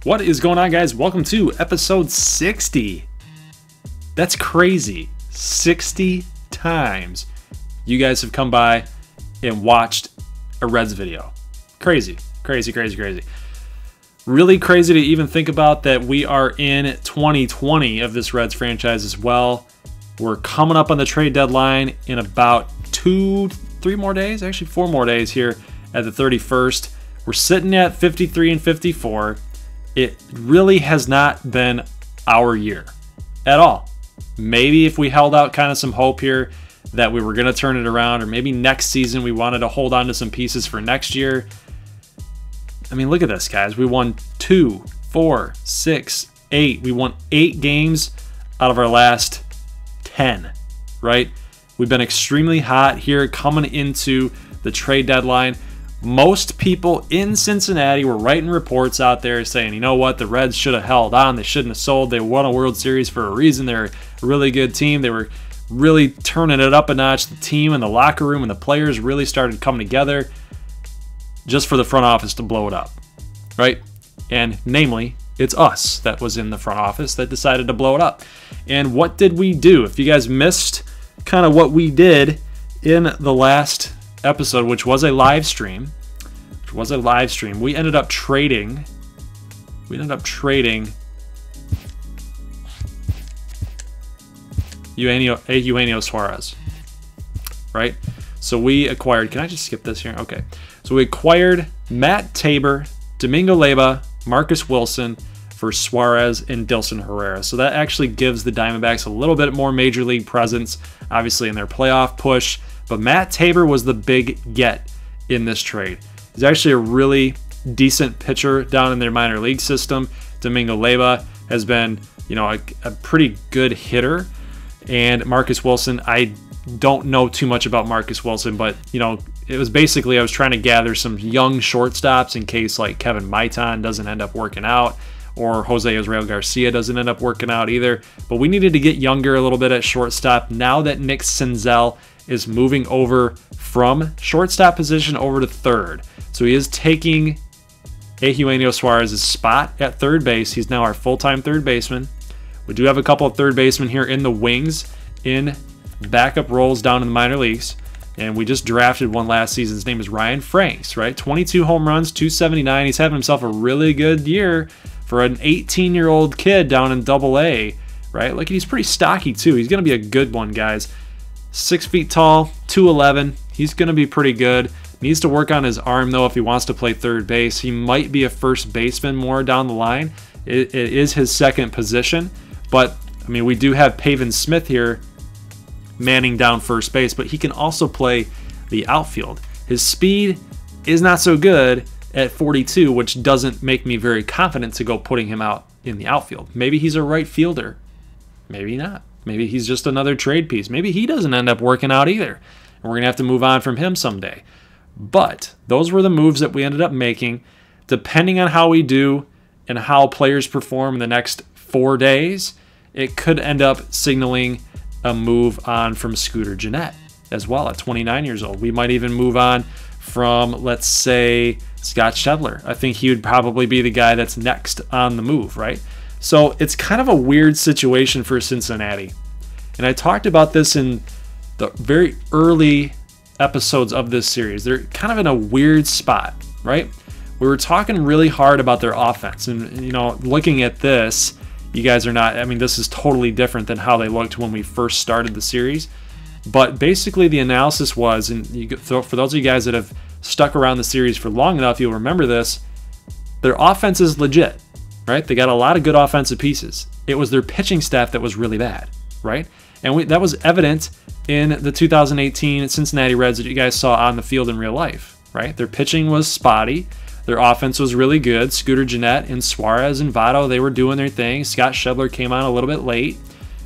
What is going on, guys? Welcome to episode 60. That's crazy. 60 times you guys have come by and watched a Reds video. Crazy, crazy, crazy, crazy. Really crazy to even think about that we are in 2020 of this Reds franchise as well. We're coming up on the trade deadline in about 4 more days here at the 31st. We're sitting at 53 and 54. It really has not been our year at all. Maybe if we held out kind of some hope here that we were going to turn it around, or maybe next season we wanted to hold on to some pieces for next year. I mean, look at this, guys. We won 2, 4, 6, 8. We won 8 games out of our last 10, right? We've been extremely hot here coming into the trade deadline. Most people in Cincinnati were writing reports out there saying, you know what, the Reds should have held on. They shouldn't have sold. They won a World Series for a reason. They're a really good team. They were really turning it up a notch. The team and the locker room and the players really started coming together just for the front office to blow it up, right? And namely, it's us that was in the front office that decided to blow it up. And what did we do? If you guys missed kind of what we did in the last episode, which was a live stream, we ended up trading Eugenio Suarez, right? So we acquired, can I just skip this here? Okay. So we acquired Matt Tabor, Domingo Leyba, Marcus Wilson for Suarez and Dilson Herrera. So that actually gives the Diamondbacks a little bit more major league presence, obviously in their playoff push. But Matt Tabor was the big get in this trade. He's actually a really decent pitcher down in their minor league system. Domingo Leyba has been, a pretty good hitter. And Marcus Wilson, I don't know too much about Marcus Wilson, but, it was basically I was trying to gather some young shortstops in case like Kevin Maitan doesn't end up working out or Jose Israel Garcia doesn't end up working out either. But we needed to get younger a little bit at shortstop now that Nick Senzel is moving over from shortstop position over to third. So he is taking Eugenio Suarez's spot at third base. He's now our full-time third baseman. We do have a couple of third basemen here in the wings in backup roles down in the minor leagues. And we just drafted one last season. His name is Ryan Franks, right? 22 home runs, 279. He's having himself a really good year for an 18-year-old kid down in Double-A, right? Like, he's pretty stocky, too. He's going to be a good one, guys. 6 feet tall, 211. He's going to be pretty good. Needs to work on his arm, though, if he wants to play third base. He might be a first baseman more down the line. It is his second position. But, I mean, we do have Pavin Smith here manning down first base, but he can also play the outfield. His speed is not so good at 42, which doesn't make me very confident to go putting him out in the outfield. Maybe he's a right fielder. Maybe not. Maybe he's just another trade piece. Maybe he doesn't end up working out either, and we're going to have to move on from him someday. But those were the moves that we ended up making. Depending on how we do and how players perform in the next 4 days, it could end up signaling a move on from Scooter Gennett as well at 29 years old. We might even move on from, let's say, Scott Schebler. I think he would probably be the guy that's next on the move, right? So it's kind of a weird situation for Cincinnati. And I talked about this in the very early episodes of this series. They're kind of in a weird spot, right? We were talking really hard about their offense. And, looking at this, you guys are not, this is totally different than how they looked when we first started the series. But basically the analysis was, and for those of you guys that have stuck around the series for long enough, you'll remember this, their offense is legit, right? They got a lot of good offensive pieces. It was their pitching staff that was really bad, right? And that was evident in the 2018 Cincinnati Reds that you guys saw on the field in real life, right? Their pitching was spotty. Their offense was really good. Scooter Gennett and Suarez and Votto, they were doing their thing. Scott Schebler came on a little bit late.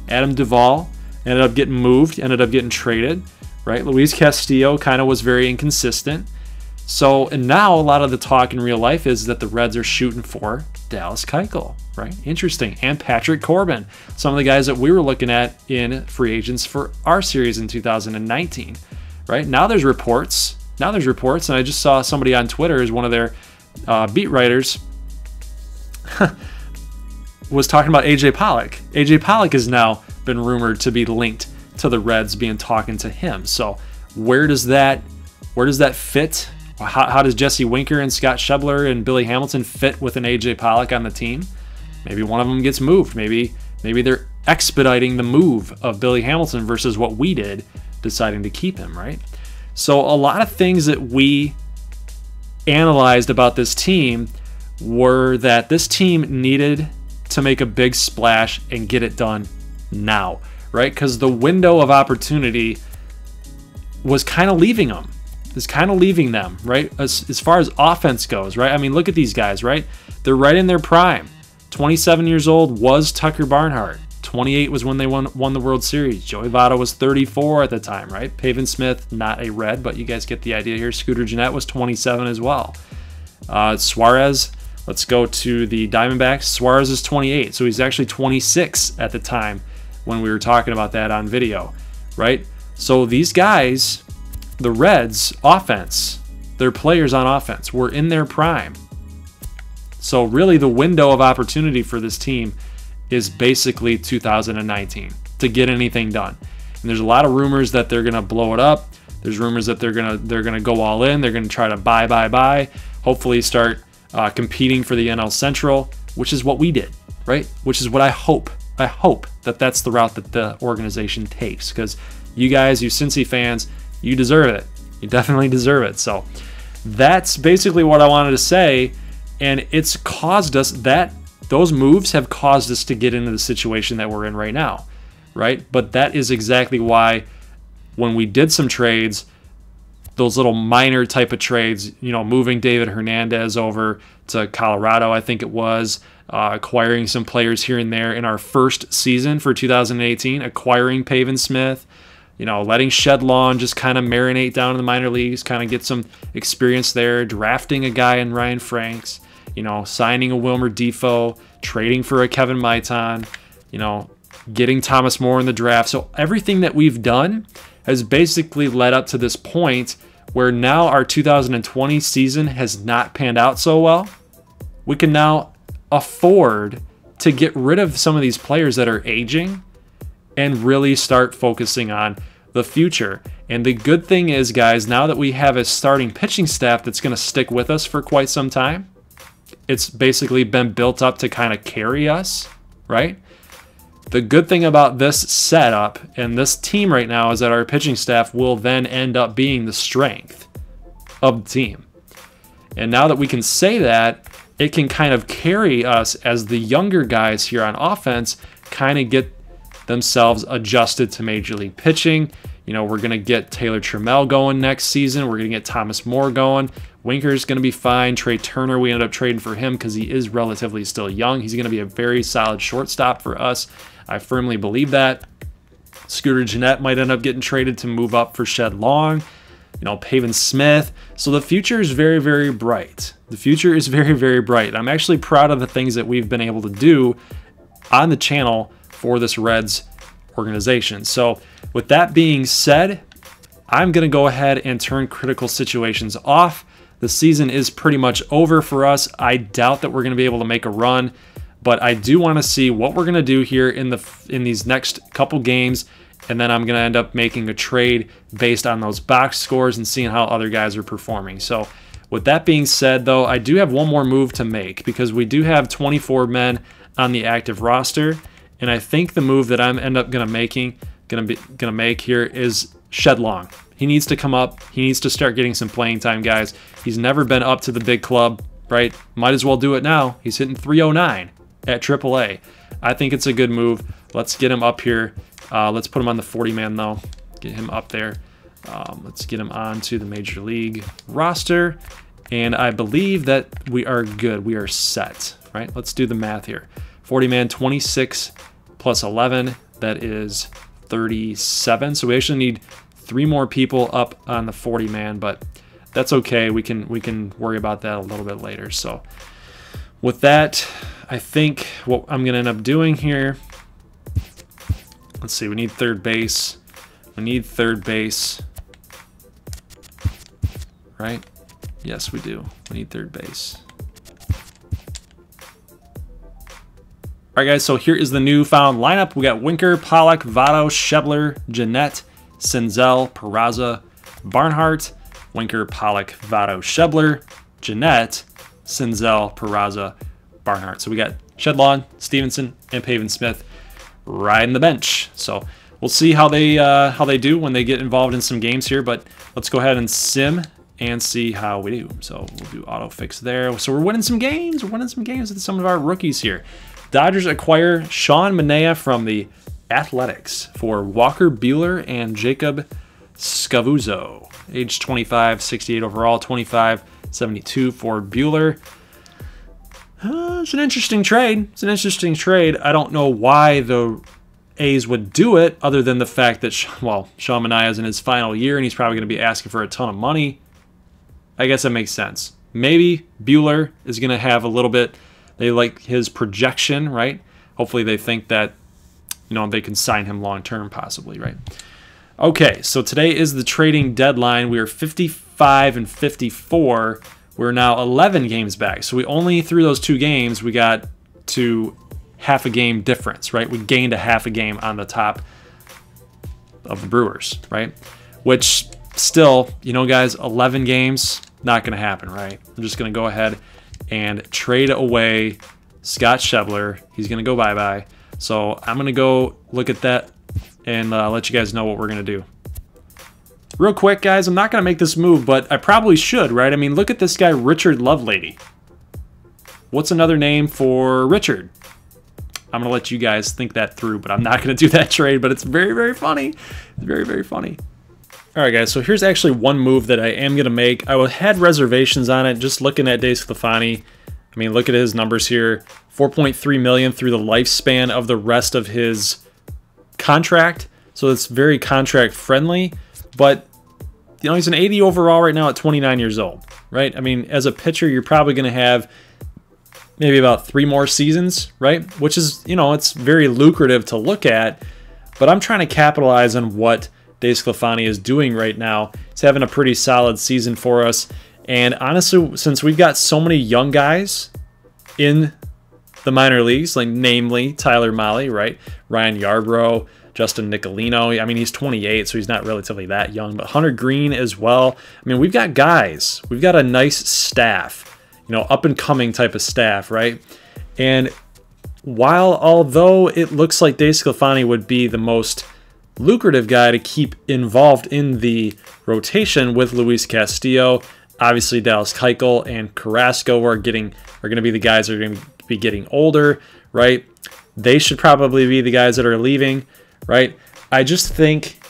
Adam Duvall ended up getting moved, ended up getting traded, right? Luis Castillo kind of was very inconsistent. So, and now a lot of the talk in real life is that the Reds are shooting for Dallas Keuchel, right? Interesting. And Patrick Corbin, some of the guys that we were looking at in free agents for our series in 2019, right? Now there's reports, and I just saw somebody on Twitter as one of their beat writers was talking about AJ Pollock. AJ Pollock has now been rumored to be linked to the Reds, being talking to him. So where does that fit? How does Jesse Winker and Scott Schebler and Billy Hamilton fit with an AJ Pollock on the team? Maybe one of them gets moved. Maybe they're expediting the move of Billy Hamilton versus what we did, deciding to keep him, right? So a lot of things that we analyzed about this team were that this team needed to make a big splash and get it done now, right? Because the window of opportunity was kind of leaving them. Is kind of leaving them, right? As far as offense goes, right? I mean, look at these guys, right? They're right in their prime. 27 years old was Tucker Barnhart. 28 was when they won the World Series. Joey Votto was 34 at the time, right? Pavin Smith, not a Red, but you guys get the idea here. Scooter Gennett was 27 as well. Suarez, let's go to the Diamondbacks. Suarez is 28, so he's actually 26 at the time when we were talking about that on video, right? So these guys, the Reds offense, their players on offense were in their prime. So really the window of opportunity for this team is basically 2019 to get anything done. And there's a lot of rumors that they're going to blow it up. There's rumors that they're going to go all in. They're going to try to buy. Hopefully start competing for the NL Central, which is what we did, right? Which is what I hope. I hope that that's the route that the organization takes, because you guys, you Cincy fans, you deserve it. You definitely deserve it. So that's basically what I wanted to say. And it's caused us those moves have caused us to get into the situation that we're in right now, right? But that is exactly why when we did some trades, those little minor type of trades, moving David Hernandez over to Colorado, I think it was, acquiring some players here and there in our first season for 2018, acquiring Pavin Smith, letting Shed Lawn just kind of marinate down in the minor leagues, kind of get some experience there, drafting a guy in Ryan Franks, signing a Wilmer Defoe, trading for a Kevin Maitan, getting Thomas Moore in the draft. So everything that we've done has basically led up to this point where now our 2020 season has not panned out so well. We can now afford to get rid of some of these players that are aging and really start focusing on the future. And the good thing is, guys, now that we have a starting pitching staff that's going to stick with us for quite some time, it's basically been built up to kind of carry us, right? The good thing about this setup and this team right now is that our pitching staff will then end up being the strength of the team. And now that we can say that, it can kind of carry us as the younger guys here on offense kind of get themselves adjusted to Major League pitching. We're going to get Taylor Trammell going next season. We're going to get Thomas Moore going. Winker's going to be fine. Trey Turner, we ended up trading for him because he is relatively still young. He's going to be a very solid shortstop for us. I firmly believe that. Scooter Gennett might end up getting traded to move up for Shed Long. Pavin Smith. So the future is very, very bright. The future is very, very bright. I'm actually proud of the things that we've been able to do on the channel for this Reds organization. So with that being said, I'm going to go ahead and turn critical situations off. The season is pretty much over for us. I doubt that we're going to be able to make a run, but I do want to see what we're going to do here in these next couple games, and then I'm going to end up making a trade based on those box scores and seeing how other guys are performing. So with that being said, though, I do have one more move to make because we do have 24 men on the active roster, and I think the move that I'm end up going to make here is Shed Long. He needs to come up. He needs to start getting some playing time, guys. He's never been up to the big club, right? Might as well do it now. He's hitting 309 at AAA. I think it's a good move. Let's get him up here. Let's put him on the 40-man, though. Get him up there. Let's get him onto the Major League roster. And I believe that we are good. We are set, right? Let's do the math here. 40-man, 26 plus 11. That is 37. So we actually need 3 more people up on the 40-man, but that's okay. We can worry about that a little bit later. So with that, I think what I'm going to end up doing here, let's see, we need third base. We need third base, right? Yes, we do. We need third base. All right, guys, so here is the newfound lineup. We got Winker, Pollock, Votto, Schebler, Jeanette, Senzel, Peraza, Barnhart, Winker, Pollock, Votto, Schebler, Jeanette, Senzel, Peraza, Barnhart. So we got Shedlawn, Stevenson, and Pavin Smith riding the bench. So we'll see how they do when they get involved in some games here. But let's go ahead and sim and see how we do. So we'll do auto fix there. So we're winning some games. We're winning some games with some of our rookies here. Dodgers acquire Sean Manaea from the Athletics for Walker Buehler and Jacob Scavuzzo. Age 25, 68 overall, 25, 72 for Buehler. It's an interesting trade. It's an interesting trade. I don't know why the A's would do it other than the fact that, well, Sean Manaea is in his final year and he's probably going to be asking for a ton of money. I guess that makes sense. Maybe Buehler is going to have a little bit. They like his projection, right? Hopefully they think that, you know, they can sign him long-term possibly, right? Okay, so today is the trading deadline. We are 55 and 54. We're now 11 games back. So we only, through those 2 games, we got to half a game difference, right? We gained a half a game on the top of the Brewers, right? Which still, you know, guys, 11 games, not going to happen, right? I'm just going to go ahead and trade away Scott Schebler. He's going to go bye-bye. So I'm going to go look at that and let you guys know what we're going to do. Real quick, guys, I'm not going to make this move, but I probably should, right? I mean, look at this guy, Richard Lovelady. What's another name for Richard? I'm going to let you guys think that through, but I'm not going to do that trade, but it's very, very funny. It's very, very funny. All right, guys, so here's actually one move that I am going to make. I had reservations on it, just looking at DeSclafani. I mean, look at his numbers here. $4.3 million through the lifespan of the rest of his contract. So it's very contract friendly, but you know, he's an 80 overall right now at 29 years old, right? I mean, as a pitcher, you're probably going to have maybe about 3 more seasons, right? Which is, you know, it's very lucrative to look at, but I'm trying to capitalize on what DeSclafani is doing right now. He's having a pretty solid season for us. And honestly, since we've got so many young guys in the minor leagues, like namely Tyler Mahle, right? Ryan Yarbrough, Justin Nicolino. I mean, he's 28, so he's not relatively that young. But Hunter Green as well. I mean, we've got guys. We've got a nice staff, you know, up-and-coming type of staff, right? And although it looks like DeSclafani would be the most lucrative guy to keep involved in the rotation with Luis Castillo, obviously Dallas Keuchel and Carrasco are going to be the guys that are going to be getting older, right? They should probably be the guys that are leaving, right? I just think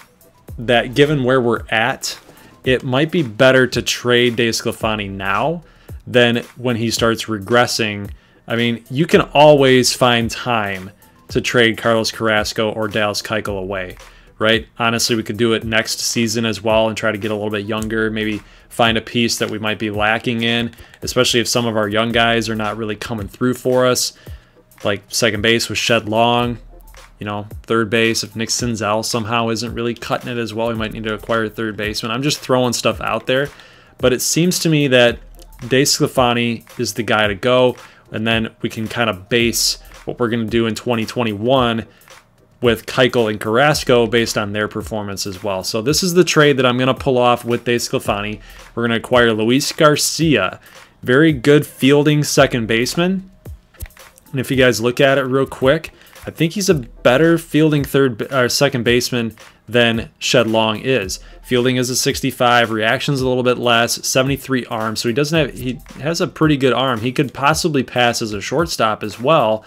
that given where we're at, it might be better to trade DeSclafani now than when he starts regressing. I mean, you can always find time to trade Carlos Carrasco or Dallas Keuchel away, right? Honestly, we could do it next season as well and try to get a little bit younger, maybe find a piece that we might be lacking in, especially if some of our young guys are not really coming through for us, like second base with Shed Long, you know, third base, if Nick Senzel somehow isn't really cutting it as well, we might need to acquire a third baseman. I'm just throwing stuff out there, but it seems to me that DeSclafani is the guy to go, and then we can kind of base what we're going to do in 2021 with Keuchel and Carrasco based on their performance as well. So this is the trade that I'm going to pull off with DeSclafani. We're going to acquire Luis Garcia, very good fielding second baseman. And if you guys look at it real quick, I think he's a better fielding second baseman than Shed Long is. Fielding is a 65, reaction's a little bit less, 73 arm. So he has a pretty good arm. He could possibly pass as a shortstop as well.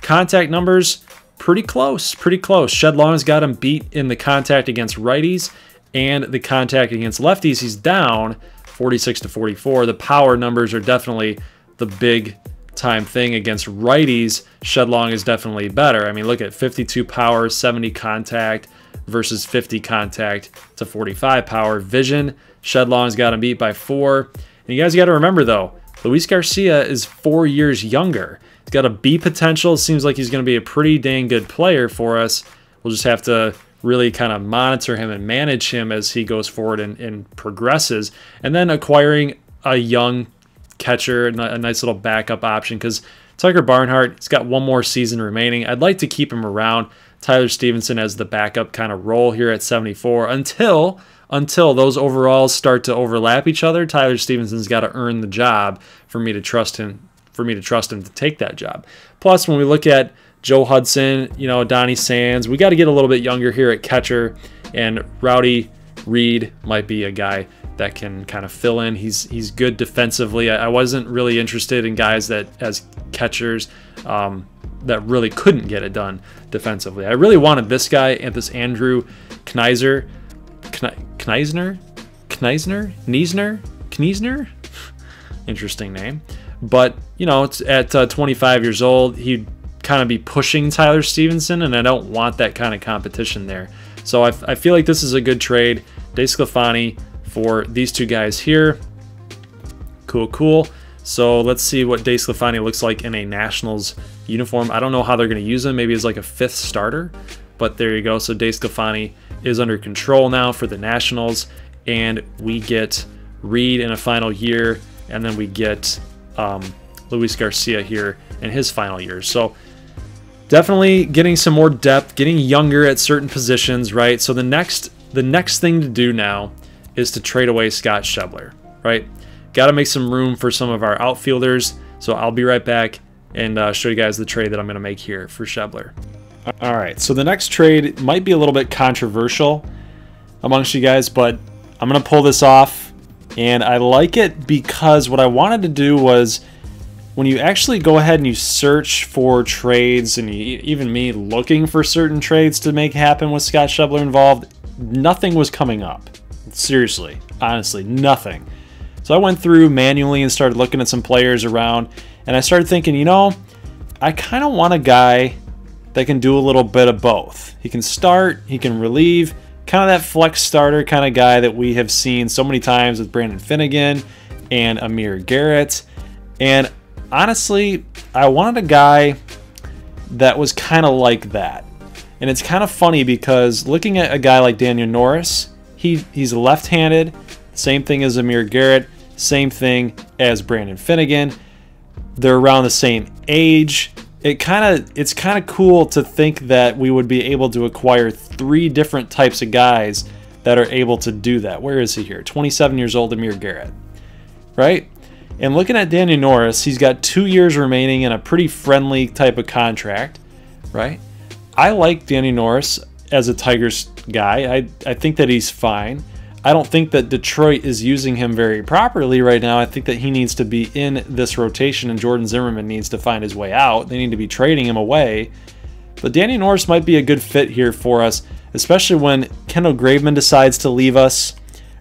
Contact numbers, pretty close, pretty close. Shed Long's got him beat in the contact against righties and the contact against lefties. He's down 46 to 44. The power numbers are definitely the big time thing against righties. Shed Long is definitely better. I mean, look at 52 power, 70 contact versus 50 contact to 45 power. Vision, Shed Long's got him beat by 4. And you guys got to remember though, Luis Garcia is 4 years younger. He's got a B potential. It seems like he's going to be a pretty dang good player for us. We'll just have to really kind of monitor him and manage him as he goes forward and progresses. And then acquiring a young catcher, a nice little backup option, because Tucker Barnhart, he's got one more season remaining. I'd like to keep him around. Tyler Stevenson as the backup kind of role here at 74 until those overalls start to overlap each other. Tyler Stevenson's got to earn the job for me to trust him to take that job. Plus, when we look at Joe Hudson, Donnie Sands, we got to get a little bit younger here at catcher, and Rowdy Reed might be a guy that can kind of fill in. He's good defensively. I wasn't really interested in guys that as catchers that really couldn't get it done defensively. I really wanted this guy and this Andrew Kneisner. Interesting name. But, it's at 25 years old, he'd kind of be pushing Tyler Stevenson, and I don't want that kind of competition there. So I feel like this is a good trade. DeSclafani for these two guys here. Cool. So let's see what DeSclafani looks like in a Nationals uniform. I don't know how they're going to use him. Maybe as like a 5th starter. But there you go. So DeSclafani is under control now for the Nationals. And we get Reed in a final year. And then we get Luis Garcia here in his final year. So definitely getting some more depth, getting younger at certain positions, right? So the next thing to do now is to trade away Scott Schebler, right? Got to make some room for some of our outfielders. So I'll be right back and show you guys the trade that I'm going to make here for Schebler. All right, so the next trade might be a little bit controversial amongst you guys, but I'm going to pull this off, and I like it because what I wanted to do was when you actually go ahead and you search for trades, and even me looking for certain trades to make happen with Scott Schebler involved, nothing was coming up. Seriously, honestly, nothing. So I went through manually and started looking at some players around, and I started thinking, I kind of want a guy that can do a little bit of both. He can start, he can relieve, kind of that flex starter kind of guy that we have seen so many times with Brandon Finnegan and Amir Garrett. And honestly, I wanted a guy that was kind of like that. And it's kind of funny because looking at a guy like Daniel Norris, he's left-handed, same thing as Amir Garrett, same thing as Brandon Finnegan. They're around the same age. It's kind of cool to think that we would be able to acquire 3 different types of guys that are able to do that. Where is he here? 27 years old, Amir Garrett, right? And looking at Daniel Norris, he's got 2 years remaining in a pretty friendly type of contract, right? I like Daniel Norris as a Tigers guy. I think that he's fine. I don't think that Detroit is using him very properly right now. I think that he needs to be in this rotation, and Jordan Zimmerman needs to find his way out. They need to be trading him away. But Danny Norris might be a good fit here for us, especially when Kendall Graveman decides to leave us,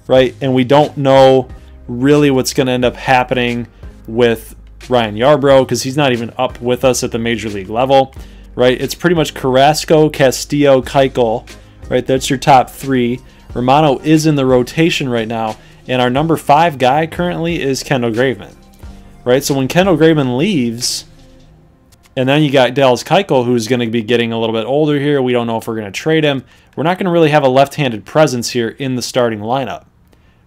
right? And we don't know really what's going to end up happening with Ryan Yarbrough because he's not even up with us at the major league level, right? It's pretty much Carrasco, Castillo, Keuchel, right? That's your top 3. Romano is in the rotation right now, and our number 5 guy currently is Kendall Graveman, right? So when Kendall Graveman leaves, and then you got Dallas Keuchel, who's going to be getting a little bit older here. We don't know if we're going to trade him. We're not going to really have a left-handed presence here in the starting lineup,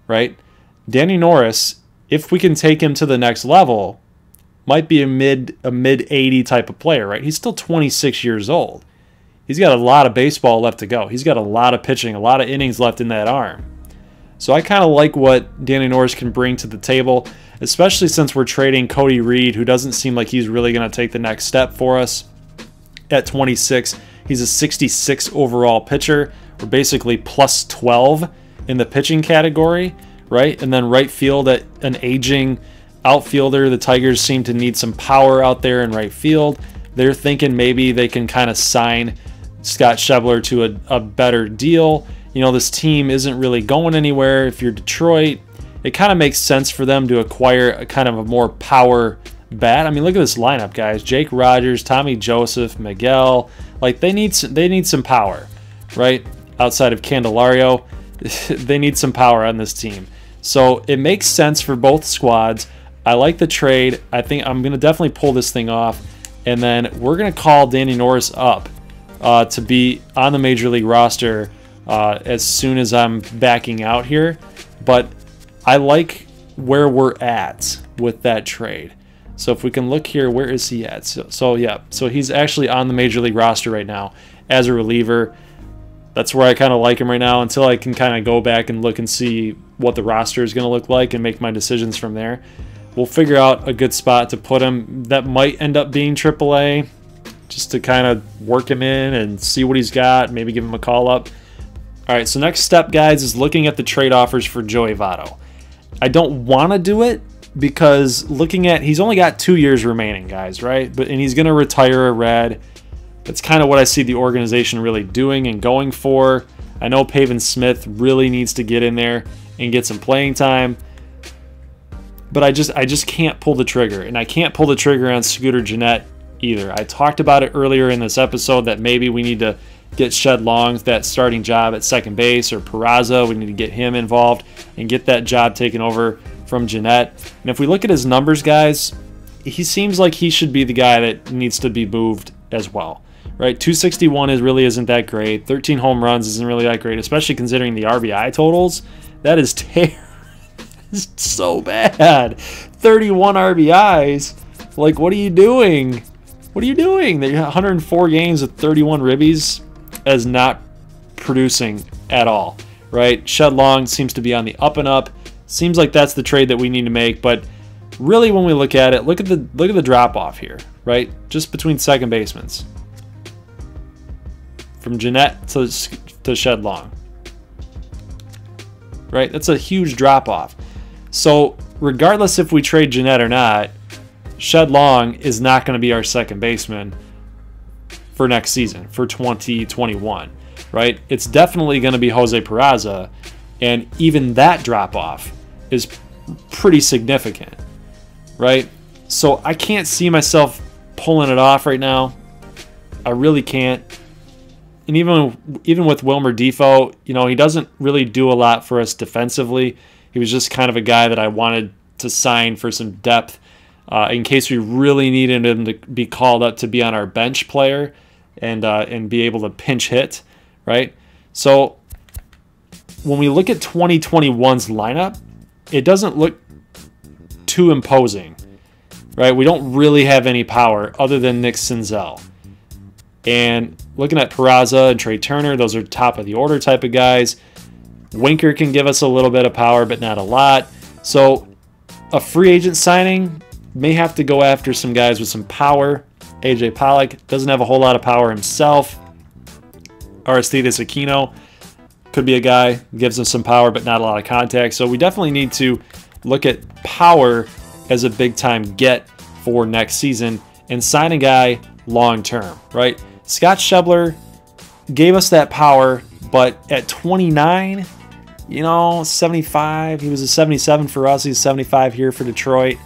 right? Danny Norris, if we can take him to the next level, might be a mid 80 type of player, right? He's still 26 years old. He's got a lot of baseball left to go. He's got a lot of pitching, a lot of innings left in that arm. So I kind of like what Danny Norris can bring to the table, especially since we're trading Cody Reed, who doesn't seem like he's really going to take the next step for us. At 26, he's a 66 overall pitcher. We're basically plus 12 in the pitching category, right? And then right field at an aging outfielder. The Tigers seem to need some power out there in right field. They're thinking maybe they can kind of sign Scott Schebler to a better deal. This team isn't really going anywhere. If you're Detroit, it kind of makes sense for them to acquire a kind of a more power bat. I mean, look at this lineup, guys. Jake Rogers, Tommy Joseph, Miguel. Like, they need some power, right? Outside of Candelario, they need some power on this team. So it makes sense for both squads. I like the trade. I think I'm going to definitely pull this thing off. And then we're going to call Danny Norris up to be on the Major League roster as soon as I'm backing out here. But I like where we're at with that trade. So if we can look here, where is he at? So he's actually on the Major League roster right now as a reliever. That's where I kind of like him right now until I can kind of go back and look and see what the roster is going to look like and make my decisions from there. We'll figure out a good spot to put him. That might end up being AAA, just to kind of work him in and see what he's got, maybe give him a call up. All right, so next step, guys, is looking at the trade offers for Joey Votto. I don't want to do it because looking at, he's only got 2 years remaining, guys, right? And he's going to retire a Red. That's kind of what I see the organization really doing and going for. I know Pavin Smith really needs to get in there and get some playing time, but I just can't pull the trigger, and I can't pull the trigger on Scooter Gennett either. I talked about it earlier in this episode that maybe we need to get Shed Long that starting job at second base, or Peraza. We need to get him involved and get that job taken over from Gennett. And if we look at his numbers, guys, he seems like he should be the guy that needs to be moved as well. Right, 261 really isn't that great. 13 home runs isn't really that great, especially considering the RBI totals. That is terrible. It's so bad. 31 RBIs. Like, what are you doing? What are you doing? They 104 games with 31 ribbies as not producing at all. Right? Shed Long seems to be on the up and up. Seems like that's the trade that we need to make, but really, when we look at it, look at the drop off here. Right, just between second basemen. From Gennett to Shed Long. Right? That's a huge drop-off. So regardless if we trade Gennett or not, Shed Long is not going to be our second baseman for next season, for 2021. Right? It's definitely going to be Jose Peraza, and even that drop-off is pretty significant. Right? So I can't see myself pulling it off right now. I really can't. And even with Wilmer Defoe, you know, he doesn't really do a lot for us defensively. He was just kind of a guy that I wanted to sign for some depth in case we really needed him to be called up to be on our bench player and be able to pinch hit, right? So when we look at 2021's lineup, it doesn't look too imposing, right? We don't really have any power other than Nick Senzel. And looking at Peraza and Trey Turner, those are top of the order type of guys. Winker can give us a little bit of power, but not a lot. So a free agent signing may have to go after some guys with some power. AJ Pollock doesn't have a whole lot of power himself. Aristides Aquino could be a guy, gives us some power, but not a lot of contact. So we definitely need to look at power as a big-time get for next season and sign a guy long-term, right? Scott Schebler gave us that power, but at 29, you know, 75, he was a 77 for us. He's 75 here for Detroit.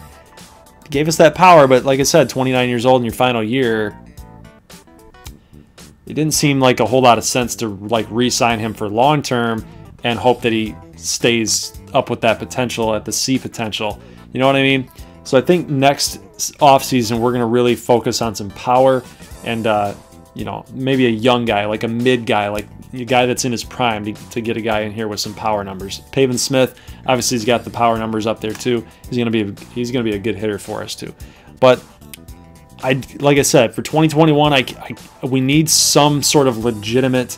He gave us that power, but like I said, 29 years old in your final year, it didn't seem like a whole lot of sense to like re-sign him for long-term and hope that he stays up with that potential at the C potential. You know what I mean? So I think next offseason, we're going to really focus on some power and, you know, maybe a young guy, like a mid guy, like a guy that's in his prime to get a guy in here with some power numbers. Pavin Smith, obviously, he's got the power numbers up there too. He's gonna be a good hitter for us too. But like I said, for 2021, we need some sort of legitimate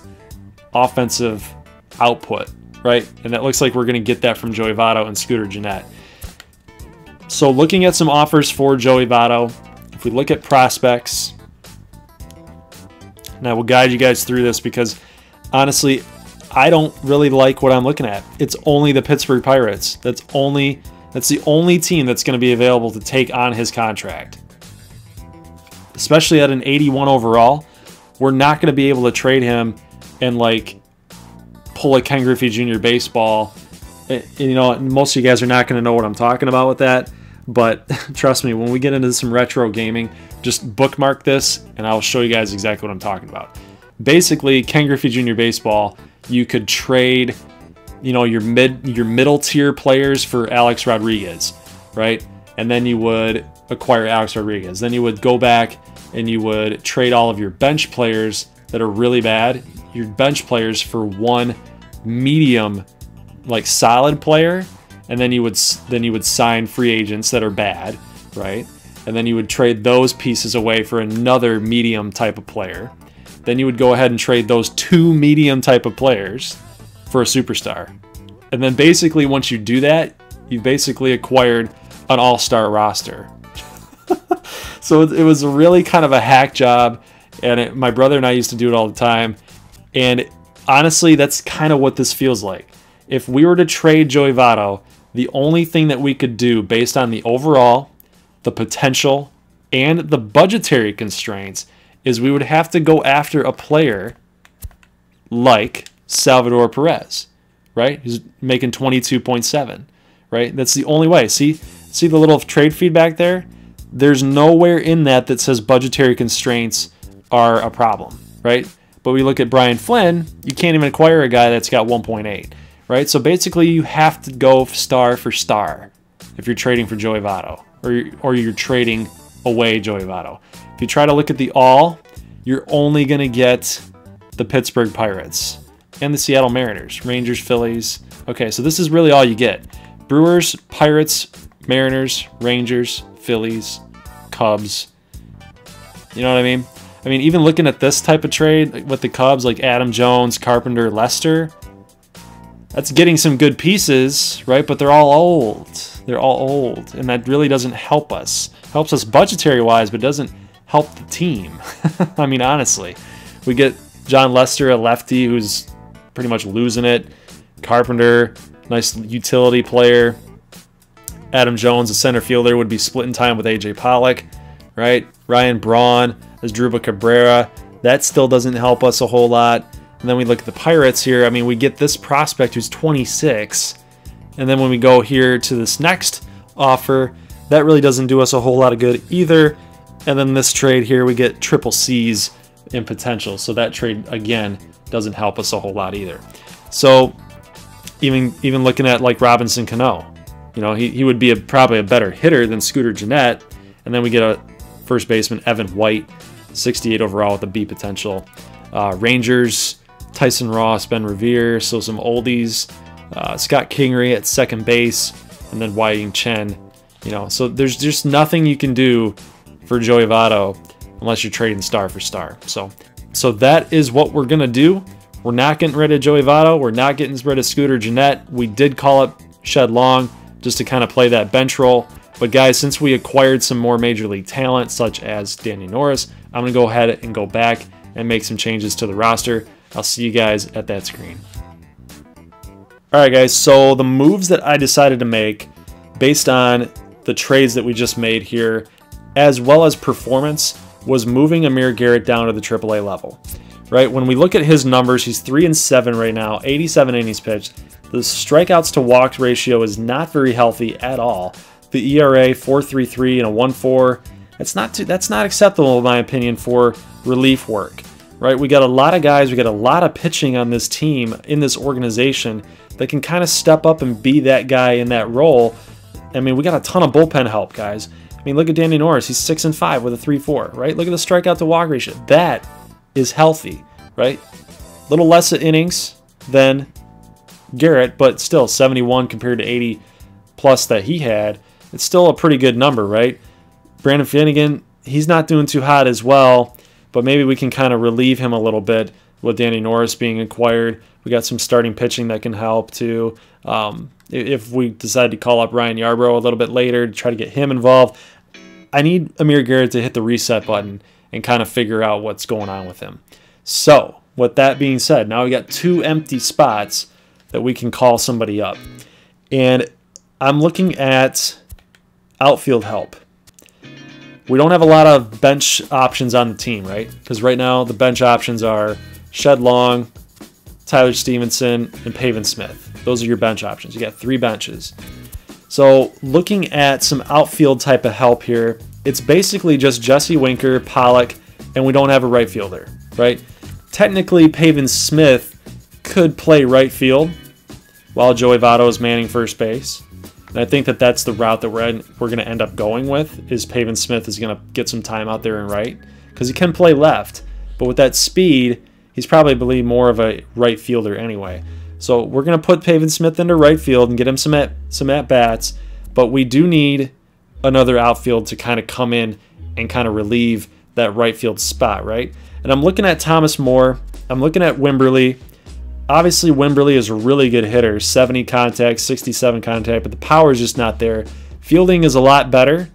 offensive output, right? And that looks like we're gonna get that from Joey Votto and Scooter Gennett. So looking at some offers for Joey Votto, if we look at prospects. And I will guide you guys through this because, honestly, I don't really like what I'm looking at. It's only the Pittsburgh Pirates. That's the only team that's going to be available to take on his contract. Especially at an 81 overall, we're not going to be able to trade him and, like, pull a Ken Griffey Jr. baseball. And, you know, most of you guys are not going to know what I'm talking about with that. But trust me, when we get into some retro gaming, just bookmark this, and I'll show you guys exactly what I'm talking about. Basically, Ken Griffey Jr. baseball, you could trade, you know, your middle tier players for Alex Rodriguez, right? And then you would acquire Alex Rodriguez. Then you would go back and you would trade all of your bench players that are really bad, your bench players for one medium, like solid player. And then you would sign free agents that are bad, right? and then you would trade those pieces away for another medium type of player. Then you would go ahead and trade those 2 medium type of players for a superstar. And then basically once you do that, you've basically acquired an all-star roster. So it was really kind of a hack job, and my brother and I used to do it all the time. And honestly, that's kind of what this feels like. If we were to trade Joey Votto, the only thing that we could do based on the overall, the potential, and the budgetary constraints is we would have to go after a player like Salvador Perez, right? Who's making 22.7, right? That's the only way. See the little trade feedback there? There's nowhere in that says budgetary constraints are a problem, right? But we look at Brian Flynn, you can't even acquire a guy that's got 1.8, right? So basically you have to go star for star if you're trading for Joey Votto, or you're trading away Joey Votto. If you try to look at the all, you're only going to get the Pittsburgh Pirates and the Seattle Mariners, Rangers, Phillies. Okay, so this is really all you get. Brewers, Pirates, Mariners, Rangers, Phillies, Cubs. You know what I mean? I mean, even looking at this type of trade with the Cubs, like Adam Jones, Carpenter, Lester, that's getting some good pieces, right? But they're all old. They're all old, and that really doesn't help us. Helps us budgetary-wise, but doesn't help the team. I mean, honestly. We get John Lester, a lefty who's pretty much losing it. Carpenter, nice utility player. Adam Jones, a center fielder, would be splitting time with A.J. Pollock, right? Ryan Braun, Asdrubal Cabrera. That still doesn't help us a whole lot. And then we look at the Pirates here. I mean, we get this prospect who's 26. And then when we go here to this next offer, that really doesn't do us a whole lot of good either. And then this trade here, we get triple C's in potential. So that trade, again, doesn't help us a whole lot either. So even looking at like Robinson Cano, you know, he would be probably a better hitter than Scooter Gennett. And then we get a first baseman, Evan White, 68 overall with a B potential. Rangers, Tyson Ross, Ben Revere, so some oldies. Scott Kingery at second base, and then Wai-Ying Chen. You know, so there's just nothing you can do for Joey Votto unless you're trading star for star. So that is what we're gonna do. We're not getting rid of Joey Votto. We're not getting rid of Scooter Gennett. We did call up Shed Long just to kind of play that bench role. But guys, since we acquired some more major league talent, such as Danny Norris, I'm gonna go ahead and go back and make some changes to the roster. I'll see you guys at that screen. All right, guys, so the moves that I decided to make based on the trades that we just made here, as well as performance, was moving Amir Garrett down to the AAA level, right? When we look at his numbers, he's 3-7 right now, 87 innings pitched. The strikeouts to walks ratio is not very healthy at all. The ERA 4.33 and a 1.4. That's not acceptable in my opinion for relief work, right? We got a lot of guys, we got a lot of pitching on this team, in this organization, that can kind of step up and be that guy in that role. I mean, we got a ton of bullpen help, guys. I mean, look at Danny Norris. He's 6-5 with a 3.4, right? Look at the strikeout to walk ratio. That is healthy, right? A little less innings than Garrett, but still 71 compared to 80 plus that he had. It's still a pretty good number, right? Brandon Finnegan, he's not doing too hot as well, but maybe we can kind of relieve him a little bit with Danny Norris being acquired. We got some starting pitching that can help too. If we decide to call up Ryan Yarbrough a little bit later to try to get him involved, I need Amir Garrett to hit the reset button and kind of figure out what's going on with him. So, with that being said, now we got 2 empty spots that we can call somebody up. And I'm looking at outfield help. We don't have a lot of bench options on the team, right? Because right now the bench options are Shed Long, Tyler Stevenson, and Pavin Smith. Those are your bench options. You got 3 benches. So looking at some outfield type of help here, it's basically just Jesse Winker, Pollock, and we don't have a right fielder, right? Technically, Pavin Smith could play right field while Joey Votto is manning first base. And I think that that's the route that we're going to end up going with, is Pavin Smith is going to get some time out there in right, because he can play left. But with that speed, he's probably more of a right fielder anyway. So we're going to put Pavin Smith into right field and get him some at-bats. But we do need another outfield to kind of come in and kind of relieve that right field spot, right? And I'm looking at Thomas More. I'm looking at Wimberly. Obviously, Wimberly is a really good hitter, 70 contact, 67 contact, but the power is just not there. Fielding is a lot better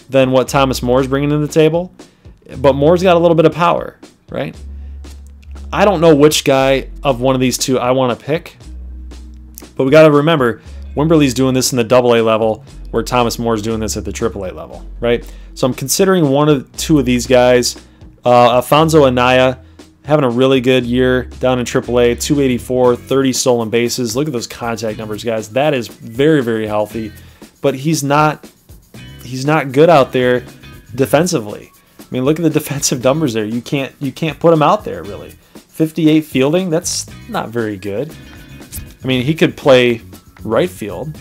than what Thomas More is bringing to the table, but Moore's got a little bit of power, right? I don't know which guy of one of these two I want to pick, but we got to remember, Wimberly's doing this in the AA level, where Thomas Moore's doing this at the AAA level, right? So I'm considering one of two of these guys. Alfonso Anaya, having a really good year down in AAA, 284, 30 stolen bases. Look at those contact numbers, guys. That is very, very healthy, but he's not good out there defensively. I mean, look at the defensive numbers there. You can't put him out there, really. 58 fielding, that's not very good. I mean, he could play right field,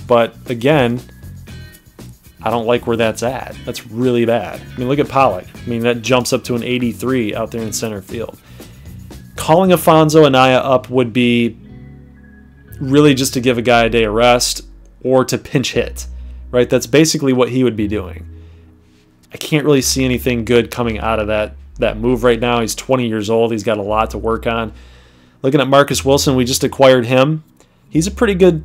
but again, I don't like where that's at. That's really bad. I mean, look at Pollock. I mean, that jumps up to an 83 out there in center field. Calling Alfonso Anaya up would be really just to give a guy a day of rest or to pinch hit, right? That's basically what he would be doing. I can't really see anything good coming out of that move right now. He's 20 years old. He's got a lot to work on. Looking at Marcus Wilson, we just acquired him. He's a pretty good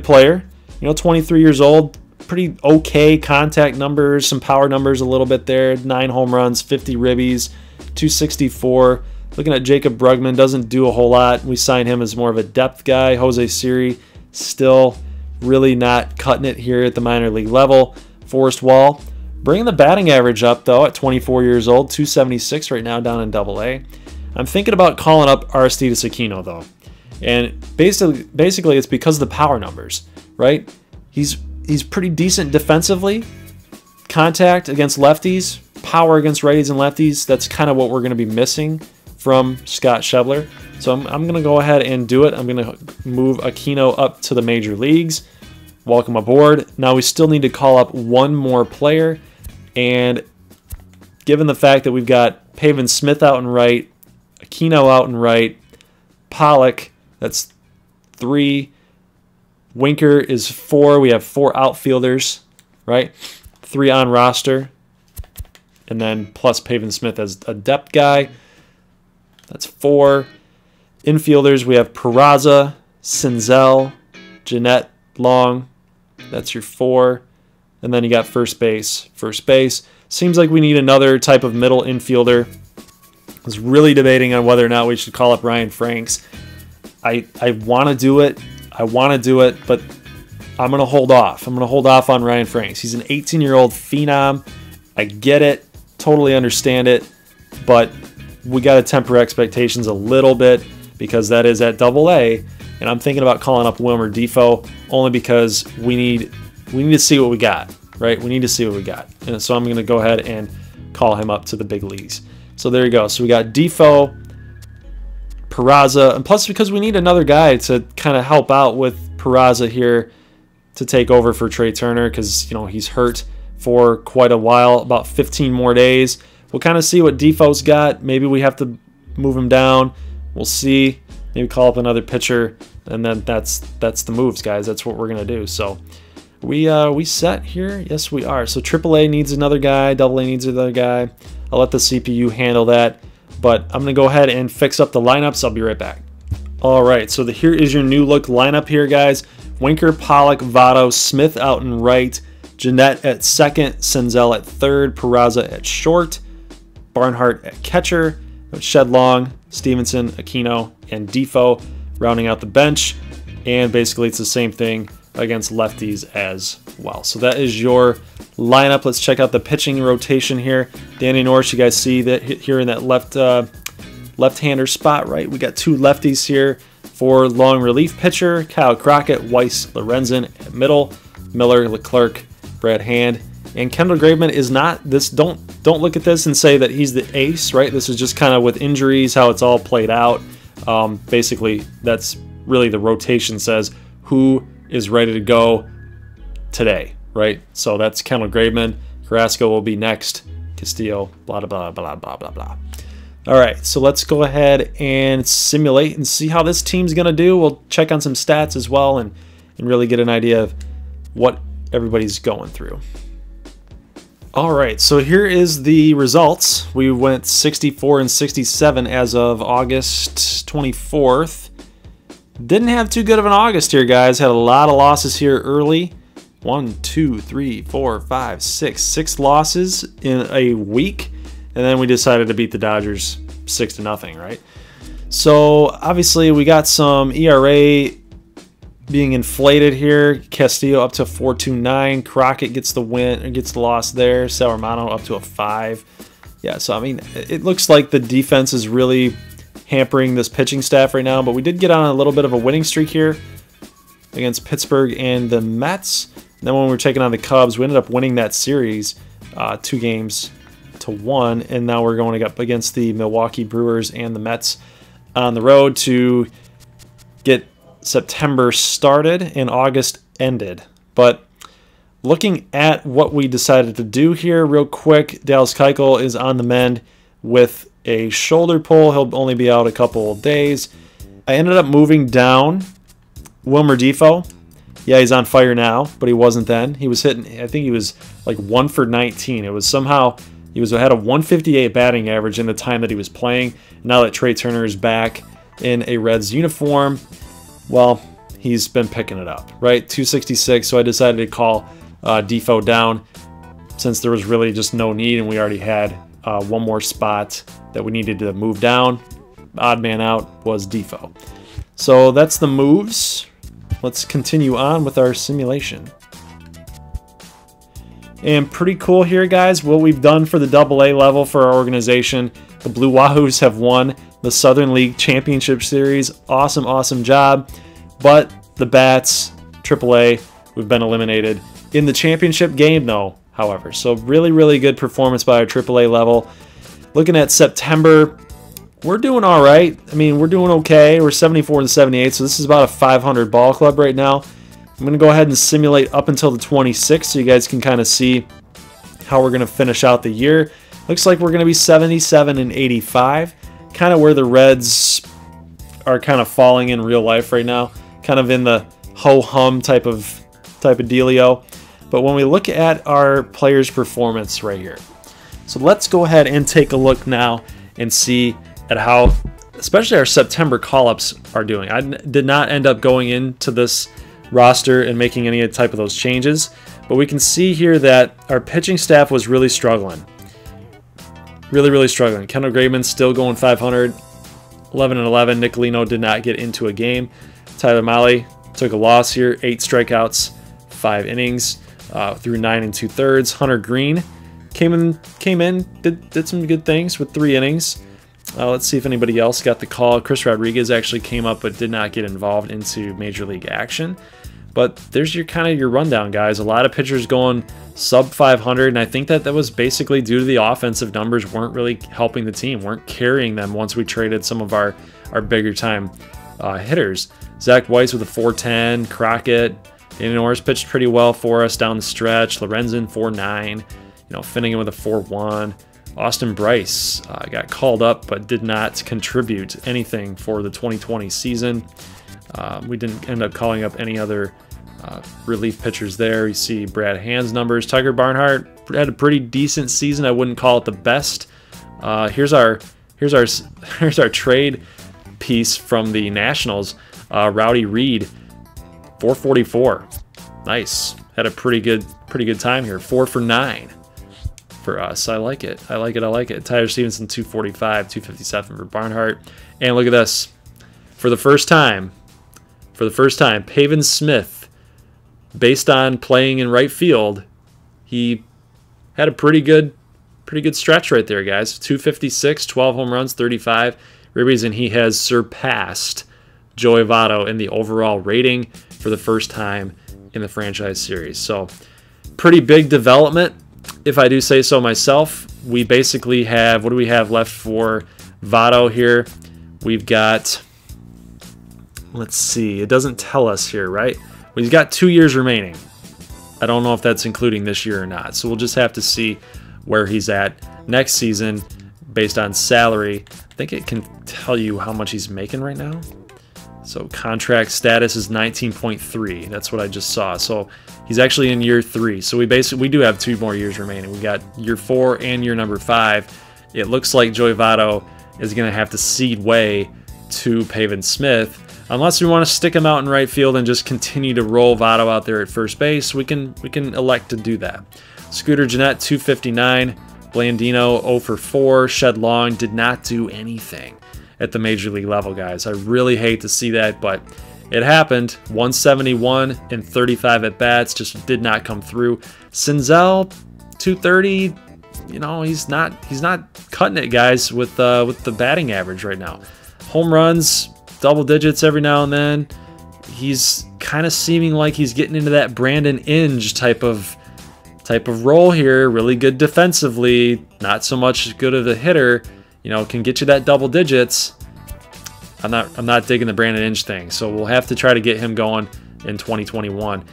player. 23 years old, pretty okay contact numbers, some power numbers a little bit there. 9 home runs, 50 ribbies, 264. Looking at Jacob Brugman, doesn't do a whole lot. We signed him as more of a depth guy. Jose Siri, still really not cutting it here at the minor league level. Forrest Wall, bringing the batting average up, though, at 24 years old, 276 right now down in AA. I'm thinking about calling up Aristides Aquino, though. And basically it's because of the power numbers, right? He's pretty decent defensively. Contact against lefties, power against righties and lefties. That's kind of what we're going to be missing from Scott Schebler. So I'm going to go ahead and do it. I'm going to move Aquino up to the major leagues. Welcome aboard. Now we still need to call up one more player. And given the fact that we've got Pavin Smith out and right, Aquino out and right, Pollock, that's 3. Winker is 4. We have 4 outfielders, right? 3 on roster. And then plus Pavin Smith as a depth guy. That's 4. Infielders, we have Peraza, Senzel, Jeanette, Long. That's your 4. And then you got first base. First base. Seems like we need another type of middle infielder. I was really debating on whether or not we should call up Ryan Franks. I want to do it. But I'm going to hold off. I'm going to hold off on Ryan Franks. He's an 18-year-old phenom. I get it. Totally understand it. But we got to temper expectations a little bit because that is at AA. And I'm thinking about calling up Wilmer Defoe only because we need to see what we got, right? We need to see what we got. And so I'm going to go ahead and call him up to the big leagues. So there you go. So we got Defoe, Peraza, and plus because we need another guy to kind of help out with Peraza here to take over for Trey Turner because, he's hurt for quite a while, about 15 more days. We'll kind of see what Defoe's got. Maybe we have to move him down. We'll see. Maybe call up another pitcher, and then that's the moves, guys. That's what we're going to do. So we set here? Yes, we are. So AAA needs another guy. AA needs another guy. I'll let the CPU handle that. But I'm going to go ahead and fix up the lineups. I'll be right back. All right, so here is your new look lineup here, guys. Winker, Pollock, Votto, Smith out and right, Jeanette at second, Senzel at third, Peraza at short, Barnhart at catcher, Shedlong, Stevenson, Aquino, and Defoe rounding out the bench. And basically it's the same thing against lefties as well. So that is your lineup. Let's check out the pitching rotation here. Danny Norris, you guys see that here in that left-hander spot, right? We got 2 lefties here for long relief pitcher. Kyle Crockett, Weiss, Lorenzen at middle, Miller, Leclerc, Brad Hand, and Kendall Graveman is not this. Don't look at this and say that he's the ace, right? This is just kind of with injuries how it's all played out. Basically, that's really the rotation says who is ready to go today, right? So that's Kendall Graveman. Carrasco will be next. Castillo, blah, blah, blah, blah, blah, blah. All right, so let's go ahead and simulate and see how this team's going to do. We'll check on some stats as well and really get an idea of what everybody's going through. All right, so here is the results. We went 64 and 67 as of August 24th. Didn't have too good of an August here, guys. Had a lot of losses here early. 1, 2, 3, 4, 5, 6. 6 losses in a week. And then we decided to beat the Dodgers 6-0, right? So obviously we got some ERA being inflated here. Castillo up to 4.29. Crockett gets the win, or gets the loss there. Sal Romano up to a 5. Yeah, so I mean, it looks like the defense is really hampering this pitching staff right now, but we did get on a little bit of a winning streak here against Pittsburgh and the Mets. And then when we were taking on the Cubs, we ended up winning that series 2-1, and now we're going up against the Milwaukee Brewers and the Mets on the road to get September started and August ended. But looking at what we decided to do here real quick, Dallas Keuchel is on the mend with a shoulder pull. He'll only be out a couple of days. I ended up moving down Wilmer Difo. Yeah, he's on fire now, but he wasn't then. He was hitting, I think he was like 1 for 19. It was somehow, had a 158 batting average in the time that he was playing. Now that Trey Turner is back in a Reds uniform, well, he's been picking it up, right? 266, so I decided to call Difo down since there was really just no need, and we already had one more spot that we needed to move down. Odd man out was Difo. So that's the moves. Let's continue on with our simulation. And pretty cool here, guys, what we've done for the AA level for our organization. The Blue Wahoos have won the Southern League Championship Series. Awesome, awesome job. But the Bats, AAA, we've been eliminated. In the championship game, though, however. So really, really good performance by our AAA level. Looking at September, we're doing all right. I mean, we're doing okay. We're 74 and 78, so this is about a 500 ball club right now. I'm going to go ahead and simulate up until the 26th so you guys can kind of see how we're going to finish out the year. Looks like we're going to be 77 and 85, kind of where the Reds are kind of falling in real life right now, kind of in the ho-hum type of dealio. But when we look at our players' performance right here, so let's go ahead and take a look now and see at how, especially our September call-ups are doing. I did not end up going into this roster and making any type of those changes, but we can see here that our pitching staff was really struggling. Really struggling. Kendall Graveman still going 500, 11 and 11. Nicolino did not get into a game. Tyler Mahle took a loss here, 8 strikeouts, 5 innings, through 9 2/3. Hunter Green came in, did some good things with 3 innings. Let's see if anybody else got the call. Chris Rodriguez actually came up but did not get involved into Major League action. But there's your kind of your rundown, guys. A lot of pitchers going sub 500, and I think that was basically due to the offensive numbers weren't really helping the team, weren't carrying them once we traded some of our bigger time hitters. Zach Weiss with a 410, Crockett, Danny Norris pitched pretty well for us down the stretch. Lorenzen 4.9, Finnegan with a 4.1. Austin Bryce got called up but did not contribute anything for the 2020 season. We didn't end up calling up any other relief pitchers there. You see Brad Hand's numbers. Tiger Barnhart had a pretty decent season. I wouldn't call it the best. Here's our trade piece from the Nationals. Rowdy Reed, 444. Nice. Had a pretty good time here. 4 for 9 for us. I like it. I like it. Tyler Stevenson, 245, 257 for Barnhart. And look at this. For the first time, Pavin Smith, based on playing in right field, he had a pretty good stretch right there, guys. 256, 12 home runs, 35 ribbies, and he has surpassed Joey Votto in the overall rating for the first time in the franchise series. So pretty big development, if I do say so myself. We basically have, what do we have left for Votto here? We've got, let's see, it doesn't tell us here, right? Well, he's got 2 years remaining. I don't know if that's including this year or not. So we'll just have to see where he's at next season based on salary. I think it can tell you how much he's making right now. So contract status is 19.3. That's what I just saw. So he's actually in year 3. So we do have 2 more years remaining. We got year 4 and year number 5. It looks like Joey Votto is going to have to cede way to Pavin Smith. Unless we want to stick him out in right field and just continue to roll Votto out there at first base, we can elect to do that. Scooter Gennett, 259. Blandino, 0 for 4. Shed Long did not do anything at the major league level, guys. I really hate to see that, but it happened. 171 and 35 at bats, just did not come through. Senzel, 230. You know, he's not cutting it, guys, with the batting average right now. Home runs, double digits every now and then. He's kind of seeming like he's getting into that Brandon Inge type of role here. Really good defensively, not so much good of a hitter. You know, can get you that double digits. I'm not digging the Brandon Inge thing, so we'll have to try to get him going in 2021.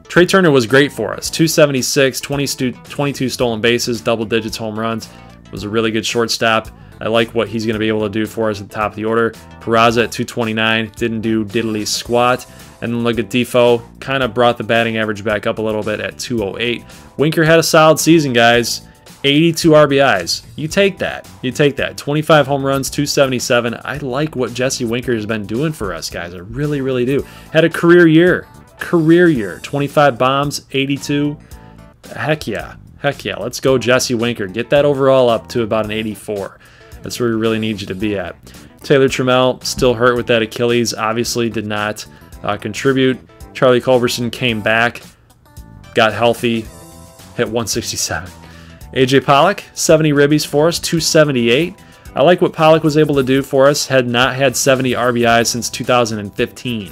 Trey Turner was great for us. 276, 22 stolen bases, double digits home runs. Was a really good shortstop. I like what he's going to be able to do for us at the top of the order. Peraza at 229, didn't do diddly squat. And then look at Defoe, kind of brought the batting average back up a little bit at 208. Winker had a solid season, guys. 82 RBIs. You take that. You take that. 25 home runs, 277. I like what Jesse Winker has been doing for us, guys. I really, really do. Had a career year. Career year. 25 bombs, 82. Heck yeah. Heck yeah. Let's go, Jesse Winker. Get that overall up to about an 84. That's where we really need you to be at. Taylor Trammell, still hurt with that Achilles. Obviously did not contribute. Charlie Culberson came back, got healthy, hit 167. AJ Pollock, 70 ribbies for us, 278. I like what Pollock was able to do for us. Had not had 70 RBIs since 2015,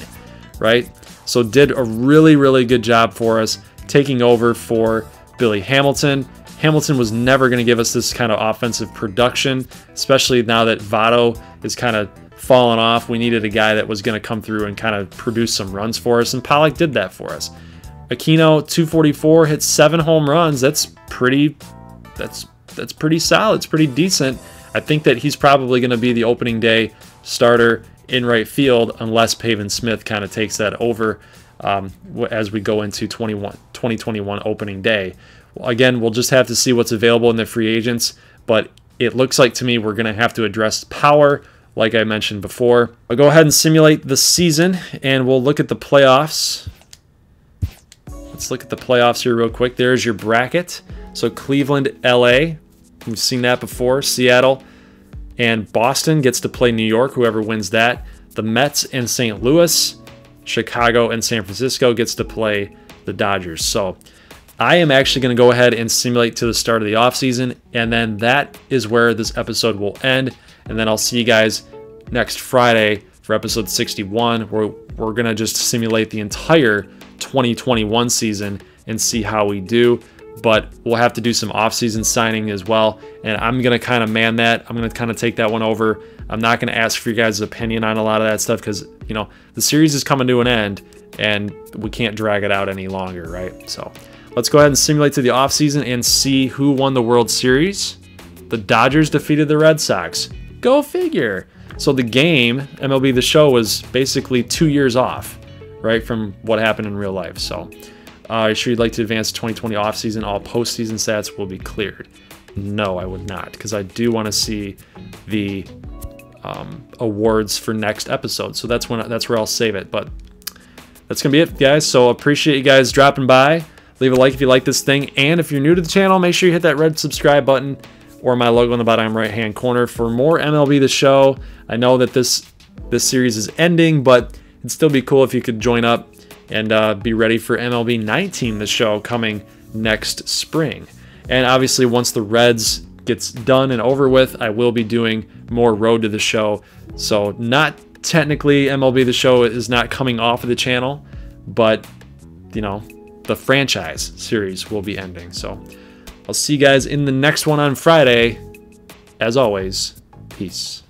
right? So did a really, really good job for us, taking over for Billy Hamilton. Hamilton was never going to give us this kind of offensive production, especially now that Votto is kind of fallen off. We needed a guy that was going to come through and kind of produce some runs for us, and Pollock did that for us. Aquino, 244, hit 7 home runs. That's pretty solid. It's pretty decent. I think that he's probably going to be the opening day starter in right field unless Pavin Smith kind of takes that over as we go into 2021 opening day. Again, we'll just have to see what's available in the free agents, but it looks like to me we're going to have to address power like I mentioned before. I'll go ahead and simulate the season, and we'll look at the playoffs. Let's look at the playoffs here real quick. There's your bracket. So Cleveland, LA, we've seen that before. Seattle and Boston gets to play New York, whoever wins that. The Mets and St. Louis, Chicago and San Francisco gets to play the Dodgers. So I am actually going to go ahead and simulate to the start of the offseason, and then that is where this episode will end. And then I'll see you guys next Friday for episode 61, where we're going to just simulate the entire 2021 season and see how we do. But we'll have to do some off-season signing as well, and I'm going to kind of man that. I'm going to kind of take that one over. I'm not going to ask for your guys' opinion on a lot of that stuff because, you know, the series is coming to an end, and we can't drag it out any longer, right? So let's go ahead and simulate to the offseason and see who won the World Series. The Dodgers defeated the Red Sox. Go figure. So the game, MLB The Show, was basically 2 years off, right, from what happened in real life. So are you sure you'd like to advance 2020 offseason? All postseason stats will be cleared. No, I would not, because I do want to see the awards for next episode. So that's where I'll save it. But that's going to be it, guys. So appreciate you guys dropping by. Leave a like if you like this thing. And if you're new to the channel, make sure you hit that red subscribe button or my logo in the bottom right-hand corner for more MLB The Show. I know that this series is ending, but it'd still be cool if you could join up and be ready for MLB 19 The Show coming next spring. And obviously, once the Reds gets done and over with, I will be doing more Road to the Show. So not technically MLB The Show is not coming off of the channel, but, you know, the franchise series will be ending. So I'll see you guys in the next one on Friday. As always, peace.